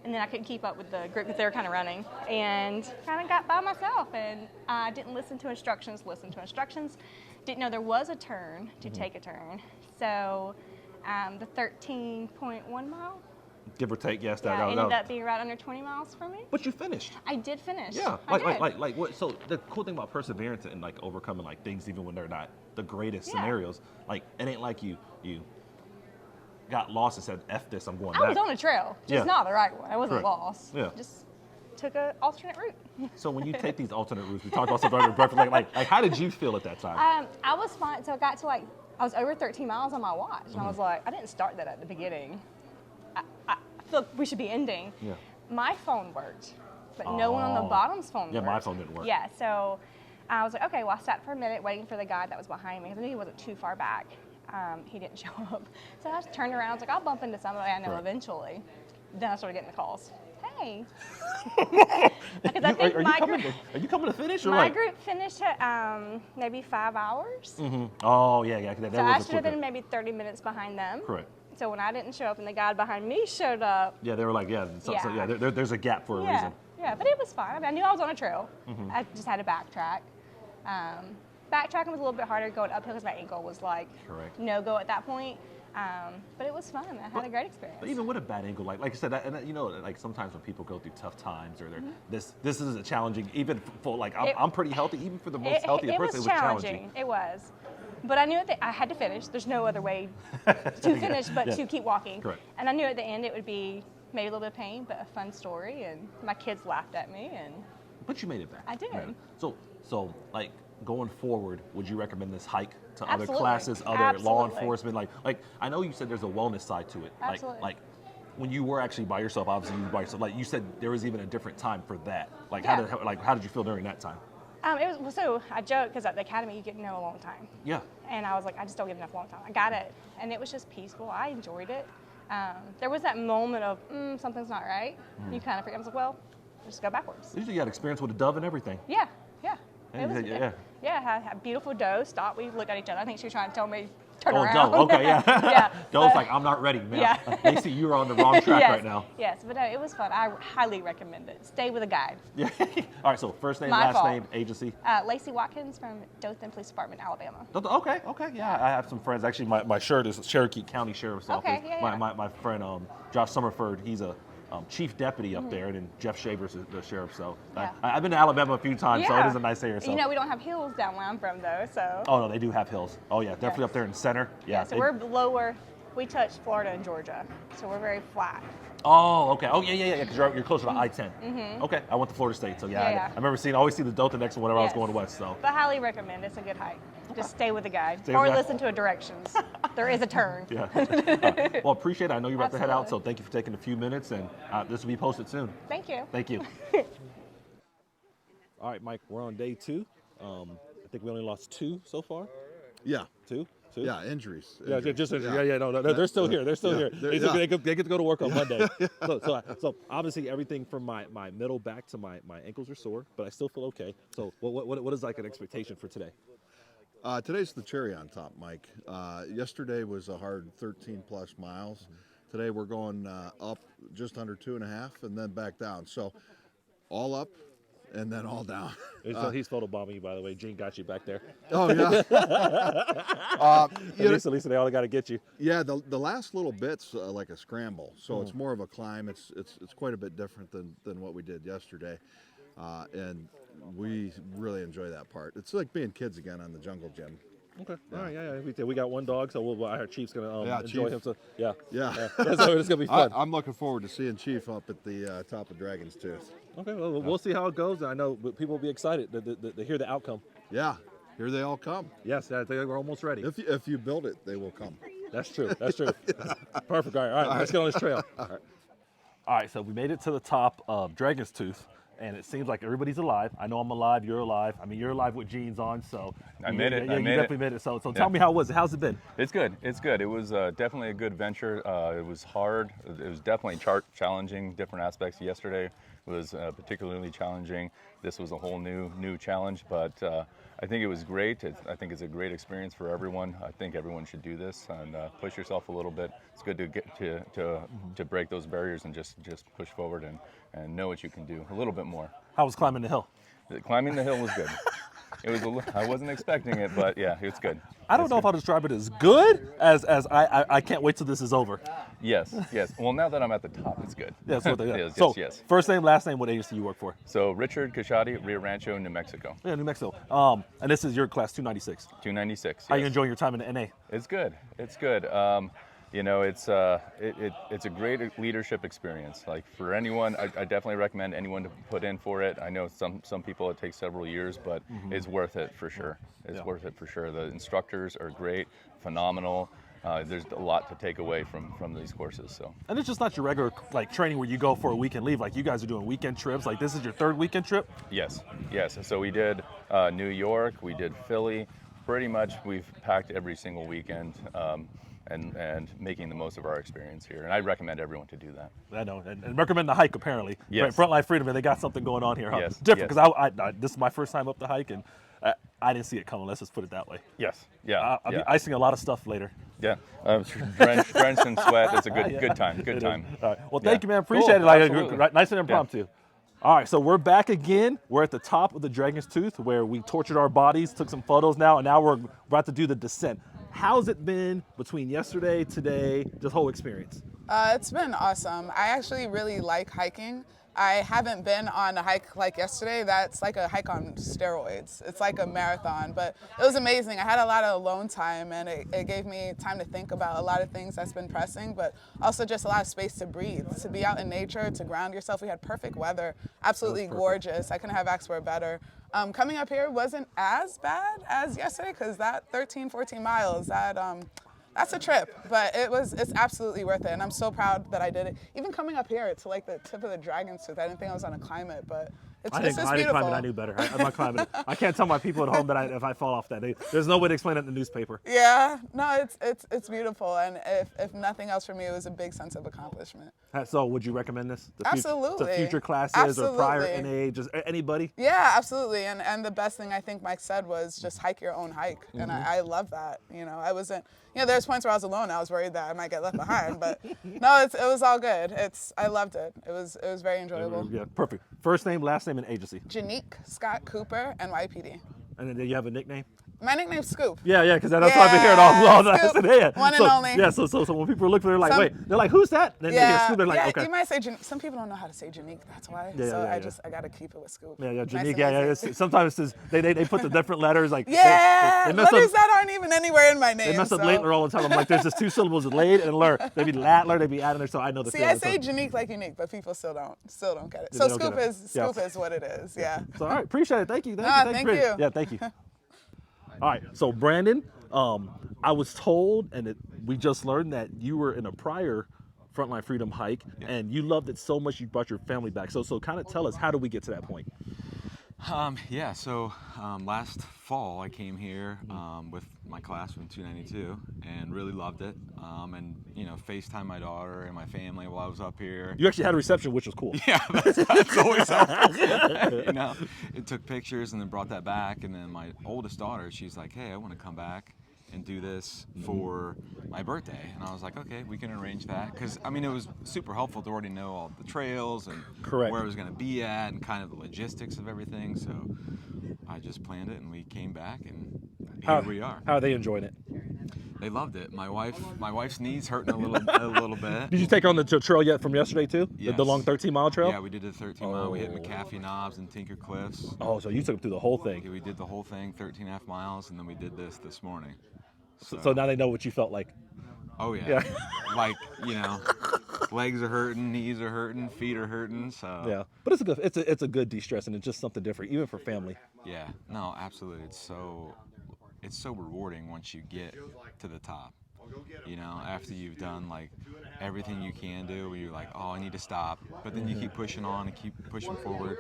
then I couldn't keep up with the group because they were kind of running, and kind of got by myself. And I didn't listen to instructions. Didn't know there was a turn to take a turn. So the 13.1 mile. Give or take, yes. Yeah, ended up being right under 20 miles for me. But you finished. I did finish. Yeah, I did. like what? So the cool thing about perseverance and like overcoming like things even when they're not the greatest scenarios, like it ain't like you got lost and said, "F this, I'm going back." I was on a trail, just not the right one. I wasn't Correct. lost. Yeah. Just took an alternate route. So when you take these alternate routes, we talked about something under breath. Like how did you feel at that time? I was fine. So I got to I was over 13 miles on my watch, and I was like, I didn't start that at the beginning. I feel like we should be ending. Yeah. My phone worked, but no one on the bottom's phone worked. Yeah, my phone didn't work. Yeah, so I was like, okay, well, I sat for a minute waiting for the guy that was behind me because I knew he wasn't too far back. He didn't show up. So I just turned around. I was like, I'll bump into somebody I know eventually. Then I started getting the calls. Hey. Because I think are you coming to finish? Or my like? group finished at maybe 5 hours. Oh, yeah. That So I was should have been maybe 30 minutes behind them. Correct. So when I didn't show up and the guy behind me showed up. Yeah, they were like, there's a gap for a reason. Yeah, but it was fine. I mean, I knew I was on a trail. I just had to backtrack. Backtracking was a little bit harder going uphill because my ankle was like no go at that point. But it was fun. I had a great experience. But even with a bad ankle, like I said, like sometimes when people go through tough times or they're this is a challenging. Even for like I'm pretty healthy. Even for the most healthiest person, it was challenging. It was. But I knew I had to finish. There's no other way to finish but to keep walking. Correct. And I knew at the end it would be maybe a little bit of pain, but a fun story. And my kids laughed at me. But you made it back. I did. Right. So like going forward, would you recommend this hike to Absolutely. other classes, other law enforcement? Like I know you said there's a wellness side to it. Absolutely. Like when you were actually by yourself, obviously you were by yourself. Like you said, there was even a different time for that. Like how did you feel during that time? So I joke because at the academy you get to know a long time. Yeah. And I was like, I just don't get enough long time. I got it. And it was just peaceful. I enjoyed it. There was that moment of, something's not right. You kind of forget. I was like, well, just go backwards. You got experience with a dove and everything. Yeah. It was, I had a beautiful doe stop. We looked at each other. I think she was trying to tell me, turn around. Doe. Okay, yeah. Doe's like, I'm not ready, man. Yeah. They see you're on the wrong track right now. Yes, but no, it was fun. I highly recommend it. Stay with a guide. Yeah. All right, so first name, My last fault. name, agency. Lacey Watkins from Dothan Police Department, Alabama. Okay, yeah. I have some friends. Actually, my shirt is Cherokee County Sheriff's Office. My friend, Josh Summerford, he's a chief deputy up there, and then Jeff Shavers is the sheriff. So I've been to Alabama a few times, so it is a nice area. So. You know, we don't have hills down where I'm from, though. So. Oh no, they do have hills. Oh yeah, definitely up there in the center. Yeah. So we're lower. We touch Florida and Georgia, so we're very flat. Oh, okay. Oh yeah. Because you're closer to I-10. Okay, I went to Florida State, so I remember always see the Dothan next one whenever I was going west. So. But highly recommend. It's a good hike. Just stay with the guide or listen to directions. There is a turn. Yeah. Well, appreciate it. I know you're about to head out, so thank you for taking a few minutes, and this will be posted soon. Thank you. Thank you. All right, Mike, we're on day 2. I think we only lost 2 so far. Yeah. 2? Yeah, injuries. Yeah, just injuries. Yeah. No, they're still here. They're still here. They get to go to work on Monday. So obviously everything from my middle back to my ankles are sore, but I still feel okay. So what is like an expectation for today? Today's the cherry on top, Mike. Yesterday was a hard 13 plus miles. Today we're going up just under 2.5 and then back down. So all up, and then all down. He's photobombing you, by the way. Gene got you back there. Oh, yeah. Lisa, they all got to get you. Yeah, the last little bit's like a scramble, so it's more of a climb. It's quite a bit different than what we did yesterday, and we really enjoy that part. It's like being kids again on the jungle gym. Okay. Yeah. All right. Yeah. We got one dog, so our Chief's gonna enjoy Chief. him. So yeah. So it's gonna be fun. I'm looking forward to seeing Chief up at the top of Dragon's Tooth. Okay. Well, we'll see how it goes. I know people will be excited to hear the outcome. Yeah. Here they all come. Yes. I think we're almost ready. If you build it, they will come. That's true. That's true. Perfect. All right. Let's get on this trail. All right. So we made it to the top of Dragon's Tooth. And it seems like everybody's alive. I know I'm alive. You're alive. I mean, you're alive with jeans on, so I made it. Yeah, you definitely made it. So tell me how it was. How's it been? It's good. It's good. It was definitely a good venture. It was hard. It was definitely challenging. Different aspects. Yesterday was particularly challenging. This was a whole new challenge, but I think it was great. I think it's a great experience for everyone. I think everyone should do this and push yourself a little bit. It's good to get to break those barriers and just push forward and know what you can do a little bit more. How was climbing the hill? Climbing the hill was good. It was. I wasn't expecting it, but yeah, it's good. I don't know if I'll describe it as good as I can't wait till this is over. Yes. Well, now that I'm at the top, it's good. Yes. Yes. First name, last name, what agency you work for? So Richard Cachati, Rio Rancho, New Mexico. Yeah, New Mexico. And this is your class 296. 296. How are you enjoying your time in the NA? It's good. It's good. It's a great leadership experience. Like for anyone, I definitely recommend anyone to put in for it. I know some people it takes several years, but it's worth it for sure. It's worth it for sure. The instructors are great, phenomenal. There's a lot to take away from these courses. So. And it's just not your regular training where you go for a weekend leave. Like you guys are doing weekend trips. Like this is your third weekend trip? Yes. So we did New York, we did Philly. Pretty much we've packed every single weekend. And making the most of our experience here. And I recommend everyone to do that. I know, and recommend the hike apparently. Yes. Frontline Freedom, they got something going on here, huh? Yes. Different, because I this is my first time up the hike, and I didn't see it coming, let's just put it that way. Yes, yeah. I'll be icing a lot of stuff later. Yeah, drenched in sweat, it's a good time, good time. All right. Well, thank you, man, appreciate it. Like, nice and impromptu. Yeah. All right, so we're back again. We're at the top of the Dragon's Tooth where we tortured our bodies, took some photos now, and now we're about to do the descent. How's it been between yesterday, today, this whole experience? It's been awesome. I actually really like hiking. I haven't been on a hike like yesterday. That's like a hike on steroids. It's like a marathon, but it was amazing. I had a lot of alone time, and it gave me time to think about a lot of things that's been pressing, but also just a lot of space to breathe, to be out in nature, to ground yourself. We had perfect weather, absolutely gorgeous. I couldn't have asked for a better. Coming up here wasn't as bad as yesterday because that 13, 14 miles, that's a trip, but it's absolutely worth it, and I'm so proud that I did it. Even coming up here to like the tip of the Dragon's Tooth, I didn't think I was on a climb it, but it's beautiful. I didn't climb it, I knew better. I'm not climbing it. I can't tell my people at home that if I fall off that, there's no way to explain it in the newspaper. Yeah, no, it's beautiful, and if nothing else for me, it was a big sense of accomplishment. So would you recommend this? Absolutely. To future classes or prior NA, just anybody? Yeah, absolutely, and the best thing I think Mike said was just hike your own hike, and I love that. I wasn't, there's points where I was alone, I was worried that I might get left behind, but no, it was all good. I loved it. It was very enjoyable. Yeah, perfect. First name, last name, and agency. Janique Scott Cooper, NYPD. And then you have a nickname? My nickname's Scoop. Yeah, because that's what I've been hearing all night. One and only. Yeah, so when people are looking, they're like, they're like, who's that? And then they hear Scoop, they're like, okay. You might say, some people don't know how to say Janique, that's why. I got to keep it with Scoop. Yeah, Janique, sometimes it's they put the different letters, like. Yeah, they letters that aren't even anywhere in my name. They mess up Laidler all the time. I'm like, there's just two syllables, Laid and Lur. They be Latler, they be adding there, so I know the feeling. See, I say Janique like unique, but people still don't get it. So Scoop is what it is, yeah. So, all right, appreciate it. Thank you. Thank you. Yeah, thank you. All right, so Brandon, I was told, and we just learned that you were in a prior Frontline Freedom hike, and you loved it so much you brought your family back. So kind of tell us, how did we get to that point? So last fall I came here with my class from 292 and really loved it. And FaceTime my daughter and my family while I was up here. You actually had a reception, which was cool. Yeah, that's always helpful. It took pictures and then brought that back. And then my oldest daughter, she's like, hey, I want to come back and do this for my birthday. And I was like, okay, we can arrange that. Because, I mean, it was super helpful to already know all the trails and Correct. where I was going to be at and kind of the logistics of everything. So I just planned it, and we came back, and here we are. How are they enjoying it? They loved it. My wife's knees hurting a little bit. Did you take her on the trail yet from yesterday too? Yes. The long 13-mile trail? Yeah, we did the 13-mile. We hit McAfee Knobs and Tinker Cliffs. Oh, so you took them through the whole thing. We did the whole thing, 13.5 miles, and then we did this morning. So now they know what you felt like. Oh yeah. Like, you know, legs are hurting, knees are hurting, feet are hurting. So yeah, but it's a good de-stress, and it's just something different, even for family. Yeah, no, absolutely. It's so rewarding once you get to the top. You know, after you've done like everything you can do, where you're like, oh, I need to stop, but then you keep pushing on and keep pushing forward,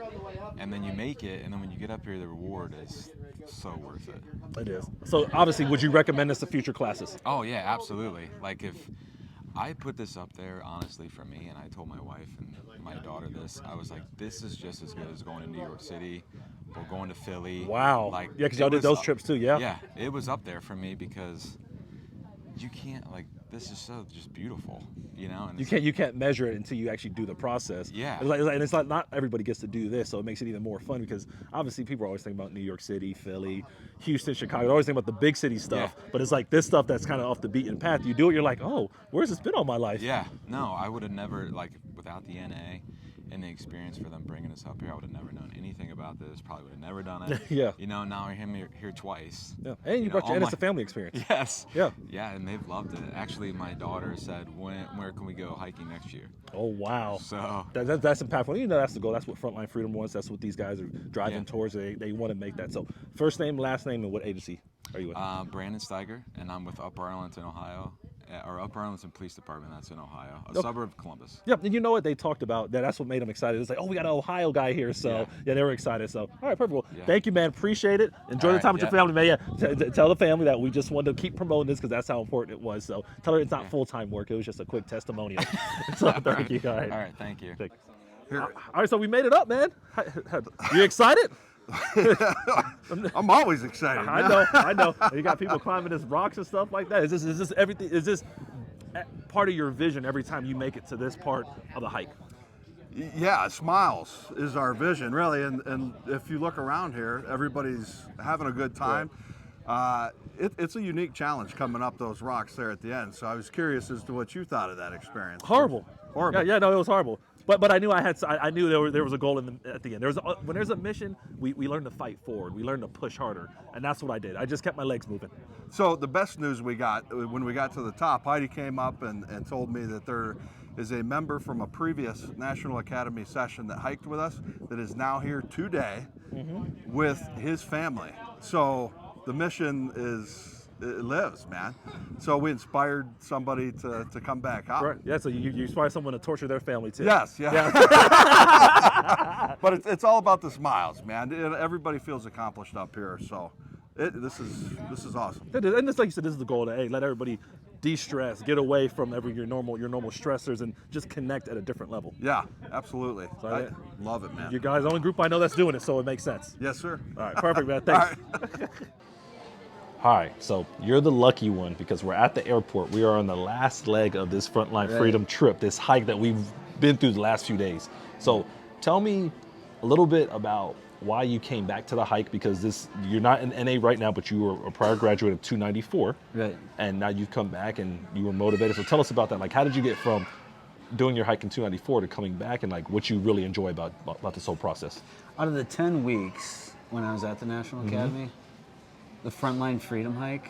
and then you make it, and then when you get up here, the reward is so worth it. It is. So obviously, would you recommend this to future classes? Oh yeah, absolutely. Like, if I put this up there, honestly, for me, and I told my wife and my daughter this, I was like, this is just as good as going to New York City or going to Philly. Wow. Like, yeah, because y'all did those trips too, yeah? Yeah, it was up there for me because you can't, like, this is so just beautiful, you know? And you can't measure it until you actually do the process. Yeah. And it's like not everybody gets to do this, so it makes it even more fun, because obviously people are always thinking about New York City, Philly, Houston, Chicago. They're always thinking about the big city stuff, but it's like this stuff that's kind of off the beaten path. You do it, you're like, oh, where's this been all my life? Yeah, no, I would have never, like, without the NA and the experience for them bringing us up here, I would have never known anything about this. Probably would have never done it. Yeah. You know, now we're here twice. Yeah. And and it's a family experience. Yes. Yeah. Yeah, and they've loved it. Actually, my daughter said, where can we go hiking next year? Oh, wow. So that's impactful. You know, that's the goal. That's what Frontline Freedom wants. That's what these guys are driving towards. They want to make that. So first name, last name, and what agency are you with? Brandon Steiger, and I'm with Upper Arlington, Ohio. Or Upper Arlington Police Department, that's in Ohio, a suburb of Columbus. Yep, and you know what they talked about? That's what made them excited. It's like, oh, we got an Ohio guy here, so yeah they were excited. So, all right, perfect. Well, thank you, man. Appreciate it. Enjoy the time with your family, man. Yeah, tell the family that we just wanted to keep promoting this because that's how important it was. So, tell her it's not full-time work. It was just a quick testimonial. So, thank you. All right, thank you. All right, so we made it up, man. You excited? I'm always excited. I know. You got people climbing these rocks and stuff like that. Is this everything? Is this part of your vision every time you make it to this part of the hike? Yeah, smiles is our vision, really. And if you look around here, everybody's having a good time. It's a unique challenge coming up those rocks there at the end. So I was curious as to what you thought of that experience. Horrible. Yeah, no, it was horrible. But I knew I knew there was a goal at the end. When there's a mission, we learn to fight forward. We learn to push harder, and that's what I did. I just kept my legs moving. So the best news we got when we got to the top, Heidi came up and told me that there is a member from a previous National Academy session that hiked with us that is now here today with his family. So the mission it lives, man. So we inspired somebody to come back out. Right. Yeah, so you inspire someone to torture their family too. Yes, yeah. But it's all about the smiles, man. Everybody feels accomplished up here, so this is awesome. And just like you said, this is the goal to let everybody de-stress, get away from your normal stressors, and just connect at a different level. Yeah, absolutely. So I love it, man. You guys, the only group I know that's doing it, so it makes sense. Yes, sir. All right, perfect, man. Thanks. Hi, so you're the lucky one because we're at the airport. We are on the last leg of this Frontline Freedom trip, this hike that we've been through the last few days. So tell me a little bit about why you came back to the hike, because you're not in NA right now, but you were a prior graduate of 294. Right. And now you've come back and you were motivated. So tell us about that. Like, how did you get from doing your hike in 294 to coming back, and like what you really enjoy about this whole process? Out of the 10 weeks when I was at the National Academy, the Frontline Freedom Hike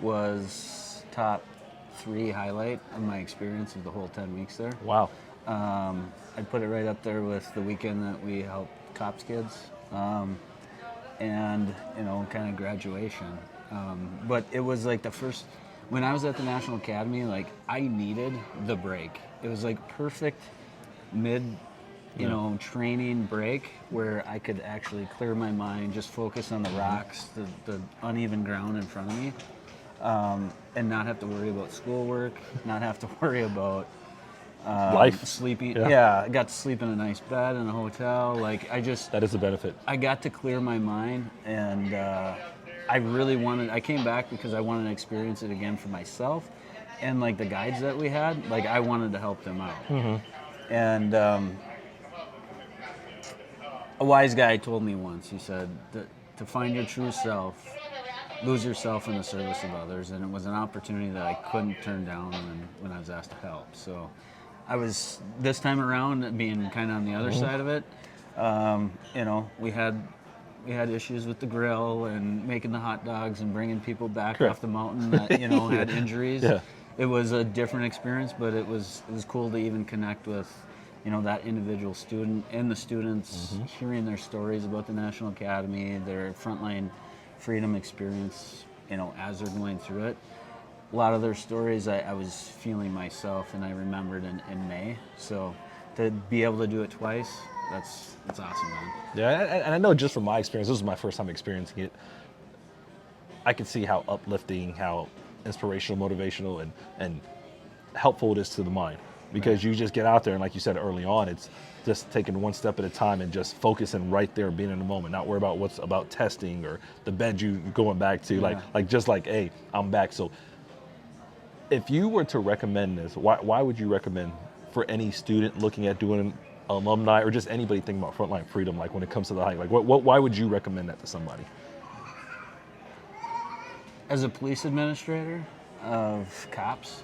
was top 3 highlight of my experience of the whole 10 weeks there. Wow. I'd put it right up there with the weekend that we helped cops kids and, kind of graduation. But it was like when I was at the National Academy, like I needed the break. It was like perfect mid training break where I could actually clear my mind, just focus on the rocks, the uneven ground in front of me, and not have to worry about schoolwork, not have to worry about life, sleeping. Yeah, I got to sleep in a nice bed in a hotel. Like that is a benefit. I got to clear my mind, and I came back because I wanted to experience it again for myself, and like the guides that we had, like I wanted to help them out. And a wise guy told me once, he said that to find your true self, lose yourself in the service of others, and it was an opportunity that I couldn't turn down when I was asked to help. So I was, this time around, being kind of on the other side of it, you know, we had issues with the grill and making the hot dogs and bringing people back off the mountain that, you know, had injuries. It was a different experience, but it was cool to even connect with, you know, that individual student and the students, hearing their stories about the National Academy, their Frontline Freedom experience, you know, as they're going through it. A lot of their stories I was feeling myself, and I remembered in May. So to be able to do it twice, that's awesome, man. Yeah, and I know just from my experience, this was my first time experiencing it. I can see how uplifting, how inspirational, motivational, and helpful it is to the mind. Because you just get out there, and like you said early on, it's just taking one step at a time and just focusing right there, being in the moment, not worry about what's about testing or the bed you going back to, like just like, hey, I'm back. So if you were to recommend this, why would you recommend for any student looking at doing alumni or just anybody thinking about Frontline Freedom, like when it comes to the hike, like why would you recommend that to somebody? As a police administrator of cops,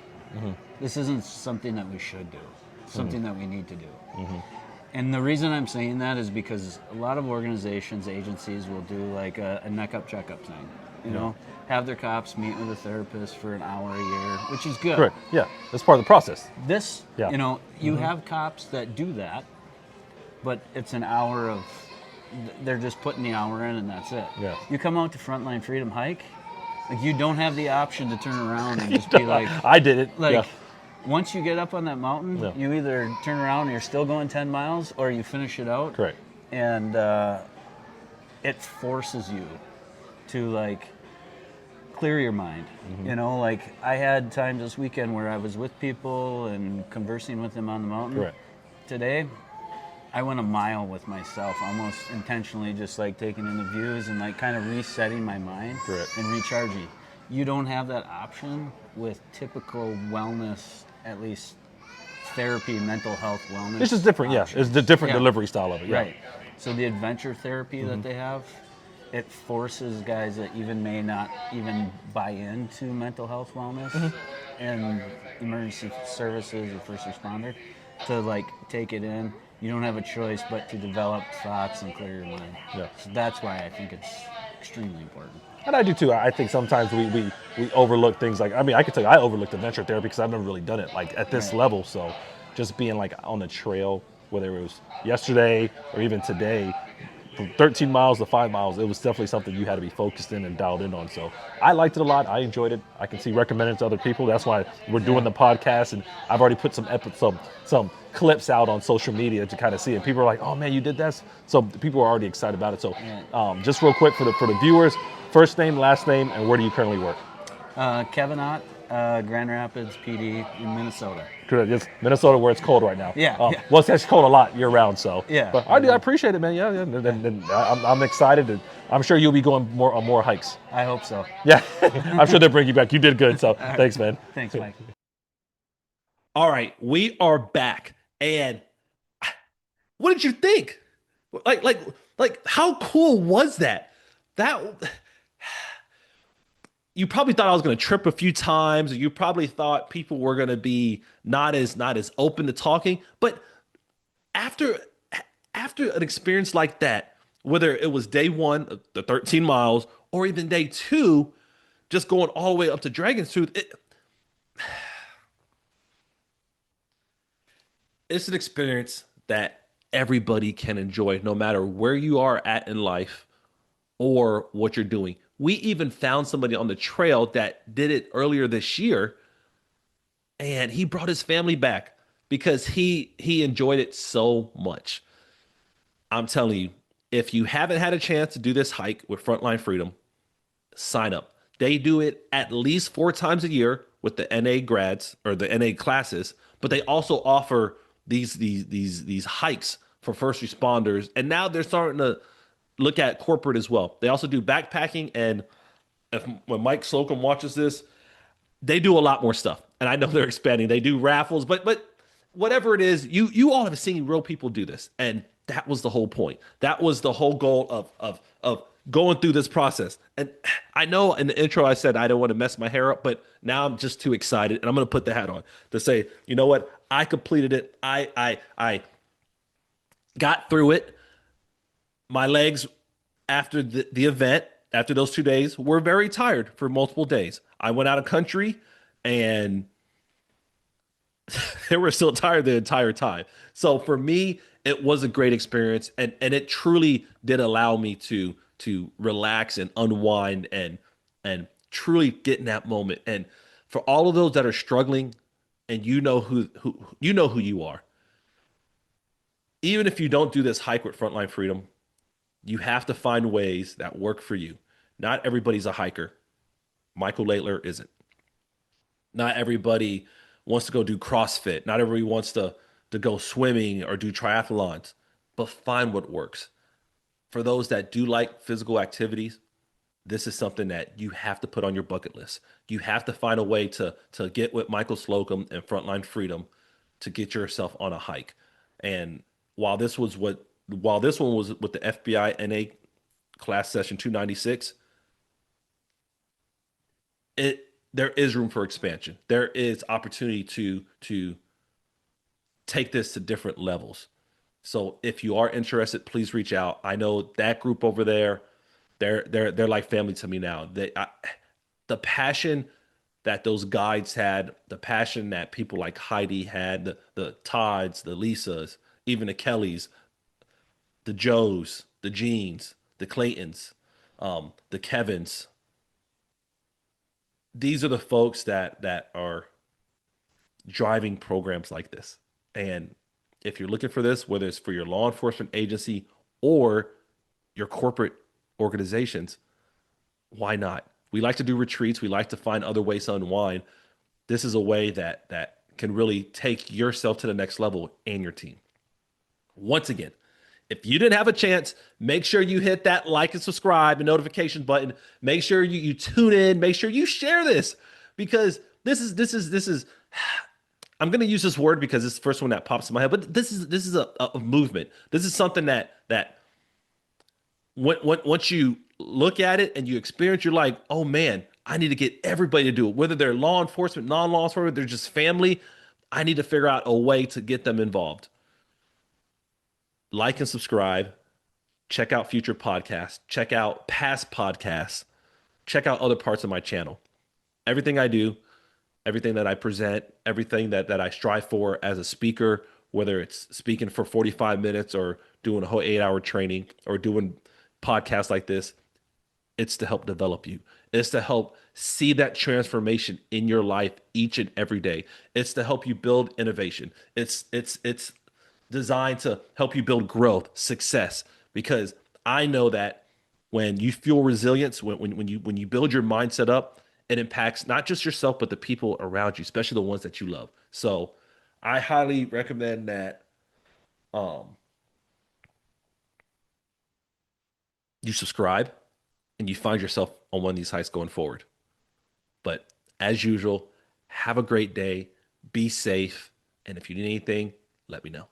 this isn't something that we should do. It's something that we need to do. And the reason I'm saying that is because a lot of organizations, agencies will do like a neck-up checkup thing. You know, have their cops meet with a therapist for an hour a year, which is good. Correct. Yeah, that's part of the process. This, you know, you have cops that do that, but it's an hour of, they're just putting the hour in and that's it. You come out to Frontline Freedom Hike, like you don't have the option to turn around and just be like, I did it. Like, once you get up on that mountain, you either turn around and you're still going 10 miles or you finish it out. Correct. And it forces you to like clear your mind. You know, like I had times this weekend where I was with people and conversing with them on the mountain. Correct. Today, I went a mile with myself, almost intentionally, just like taking in the views and like kind of resetting my mind and recharging. You don't have that option with typical wellness, at least therapy, mental health, wellness. It's just different, It's the different delivery style of it, Right. So the adventure therapy that they have, it forces guys that even may not even buy into mental health, wellness, and emergency services or first responder to like take it in. You don't have a choice but to develop thoughts and clear your mind. So that's why I think it's extremely important. And I do too. I think sometimes we overlook things like, I mean, I can tell you I overlooked adventure therapy because I've never really done it like at this level. So just being like on the trail, whether it was yesterday or even today, from 13 miles to 5 miles, it was definitely something you had to be focused in and dialed in on. So I liked it a lot. I enjoyed it. I can see recommending it to other people. That's why we're doing the podcast, and I've already put some clips out on social media to kind of see it. People are like, "Oh man, you did that!" So people are already excited about it. So just real quick for the viewers, first name, last name, and where do you currently work? Kevin Ott, Grand Rapids PD in Minnesota. Good. It's Minnesota where it's cold right now. Yeah. Well, it's actually cold a lot year round. So but I appreciate it, man. Yeah. And I'm excited. And I'm sure you'll be going on more hikes. I hope so. Yeah. I'm sure they'll bring you back. You did good. So thanks, man. Thanks, Mike. All right, we are back. And what did you think? Like how cool was that? You probably thought I was going to trip a few times, or you probably thought people were going to be not as open to talking. But after an experience like that, whether it was day one, the 13 miles, or even day two, just going all the way up to Dragon's Tooth, it's an experience that everybody can enjoy, no matter where you are at in life or what you're doing. We even found somebody on the trail that did it earlier this year, and he brought his family back because he enjoyed it so much. I'm telling you, if you haven't had a chance to do this hike with Frontline Freedom, sign up. They do it at least 4 times a year with the NA grads or the NA classes, but they also offer these hikes for first responders, and now they're starting to look at corporate as well. They also do backpacking, and when Mike Slocum watches this, they do a lot more stuff, and I know they're expanding. They do raffles, but whatever it is, you all have seen real people do this, and that was the whole point. That was the whole goal of going through this process. And I know in the intro I said I don't want to mess my hair up, but now I'm just too excited, and I'm going to put the hat on to say, you know what? I completed it. I got through it. My legs after the event, after those 2 days, were very tired for multiple days. I went out of country, and they were still tired the entire time. So for me, it was a great experience, and it truly did allow me to relax and unwind and truly get in that moment. And for all of those that are struggling, and you know who you are, even if you don't do this hike with Frontline Freedom, you have to find ways that work for you. Not everybody's a hiker. Michael Laidler isn't. Not everybody wants to go do CrossFit. Not everybody wants to go swimming or do triathlons, but find what works. For those that do like physical activities, this is something that you have to put on your bucket list. You have to find a way to get with Michael Slocum and Frontline Freedom to get yourself on a hike. And while this one was with the FBINAA class session 296, there is room for expansion. There is opportunity to take this to different levels. So if you are interested, please reach out. I know that group over there, they're like family to me now. The passion that those guides had, the passion that people like Heidi had, the Todds, the Lisas, even the Kellys, the Joes, the Jeans, the Claytons, the Kevins. These are the folks that are driving programs like this. And if you're looking for this, whether it's for your law enforcement agency or your corporate organizations, why not? We like to do retreats. We like to find other ways to unwind. This is a way that can really take yourself to the next level and your team. Once again, if you didn't have a chance, make sure you hit that like and subscribe and notification button. Make sure you tune in. Make sure you share this, because this is I'm going to use this word because it's the first one that pops in my head, but this is a movement. This is something that once you look at it and you experience, you're like, oh man, I need to get everybody to do it. Whether they're law enforcement, non-law enforcement, they're just family, I need to figure out a way to get them involved. Like and subscribe. Check out future podcasts. Check out past podcasts. Check out other parts of my channel. Everything I do, everything that I present, everything that I strive for as a speaker, whether it's speaking for 45 minutes or doing a whole 8-hour training or doing podcasts like this, it's to help develop you. It's to help see that transformation in your life each and every day. It's to help you build innovation. It's designed to help you build growth, success, because I know that when you feel resilience, when you build your mindset up, it impacts not just yourself, but the people around you, especially the ones that you love. So I highly recommend that you subscribe and you find yourself on one of these hikes going forward. But as usual, have a great day, be safe, and if you need anything, let me know.